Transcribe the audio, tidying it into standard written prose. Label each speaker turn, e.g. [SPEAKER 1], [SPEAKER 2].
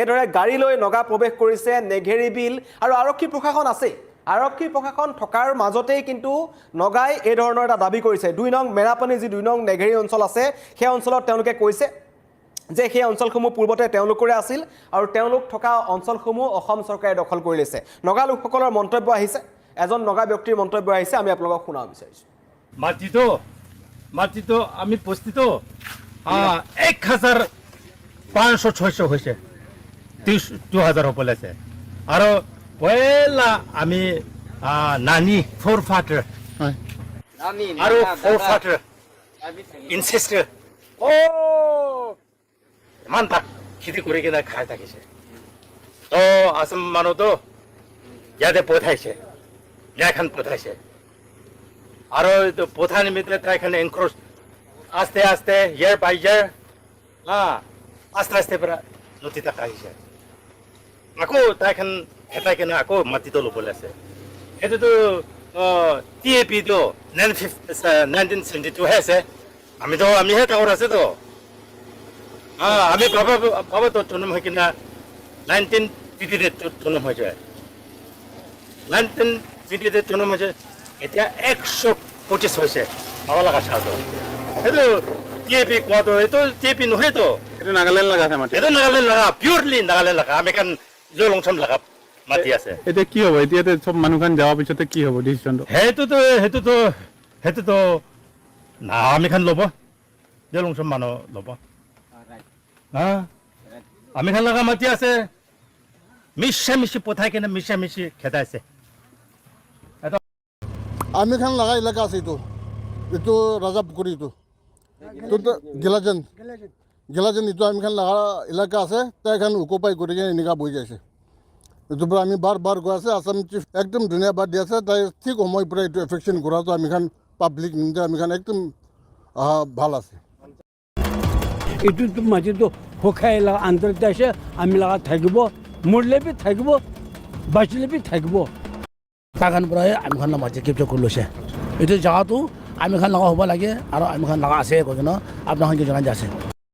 [SPEAKER 1] এইদৰে গাড়ী লৈ নগা প্ৰৱেশ কৰিছে নেঘেৰি বিল আৰু আৰক্ষী প্ৰশাসন আছে আৰক্ষী প্ৰশাসন থকাৰ মাজতেই কিন্তু নগাই এই ধৰণৰ এটা দাবী কৰিছে 2 নং মেৰাপানী যি 2 নং নেঘেৰি অঞ্চল আছে সেই অঞ্চলত তেওঁলোকে কৈছে যে সেই অঞ্চলসমূহ পূৰ্বতে তেওঁলোকৰে আছিল আৰু তেওঁলোক থকা অঞ্চলসমূহ অসম চৰকাৰে দখল কৰি লৈছে নগা লোকসকলৰ মন্তব্য আহিছে এজন নগা ব্যক্তিৰ মন্তব্য আহিছে আমি আপোনালোকক শুনাব বিচাৰিছো
[SPEAKER 2] মাটিটো আমি প্ৰস্তুত 1500-600 হৈছে 2000 হ'ব লাগিছে আৰু পয়লা আমি নানি ফ'ৰ ফাটাৰ আৰু ফ'ৰ ফাটাৰ ইনচেষ্টাৰ ইমান তাক খেতি কৰি কিনে খাই থাকিছে তো আসাম মানুহতো ইয়াতে পঠাইছে ন্যায়খন পঠাইছে আৰু পঠা নিমিত্তে তাইখন এনক্ৰ'চ আস্তে আস্তে ইয়াৰ বাই ইয়াৰ আস্তে আস্তে পৰা নদী তাক আহিছে আকৌ তাইখন হেতাই কিনে আকৌ মাটিটো ল'বলৈ আছে সেইটোতো TAPটো 1972 হে আছে আমিহে টাউন আছেতো আমি বাবাতো জন্ম হৈ কিনে 1958 জন্ম হৈ যায় 1958 জন্ম হৈছে এতিয়া 125 হৈছে পাব লগা চাহটো সেইটো TAP কোৱাটো এইটো TAP নহয়তো
[SPEAKER 3] এইটো নাগালেণ্ড লগা আছে মাটি
[SPEAKER 2] এইটো নাগালেণ্ড লগা পিয়ৰলি নাগালেণ্ড লগা আমি কাৰণ জলংচম লগা মাটি আছে
[SPEAKER 3] এতিয়া কি হ'ব এতিয়া চব মানুহখন যোৱাৰ পিছতে কি হ'ব ডিচিশ্যনটো
[SPEAKER 2] সেইটোতো না আমি খান ল'ব জলংচম মানুহ ল'ব আমি খান লগা মাটি আছে মিছি পঠাই কেনে মিছি খেদাইছে
[SPEAKER 4] আমি খান লগা এলেকা আছে এইটো ৰাজা পুখুৰী এইটো গেলাজেন এইটো আমি খান লগা এলেকা আছে তাই খান উকোপাই কৰি কিনে এনেকুৱা বহি যাইছে এইটোৰ পৰা আমি বাৰ গৈ আছে আসাম চিফ একদম ধুনীয়াবাদ দি আছে তাই ঠিক সময়ৰ পৰা এইটো এফেকশ্যন কৰাটো আমি খান পাব্লিক নিমিত্তে আমি খান একদম ভাল আছে
[SPEAKER 5] এইটো মাটিটো শুকাই আন্তৰিক আছে আমি লগা থাকিব মৰিলে বি থাকিব বাচিলে বি থাকিব
[SPEAKER 6] তাখান পৰাই আমি খান মাটি কেপচাৰ কৰি লৈছে এইটো জেগাটো আমি খান লগা হ'ব লাগে আৰু আমি খান লগা আছে কৈ কিনে আপোনাক জনাই আছে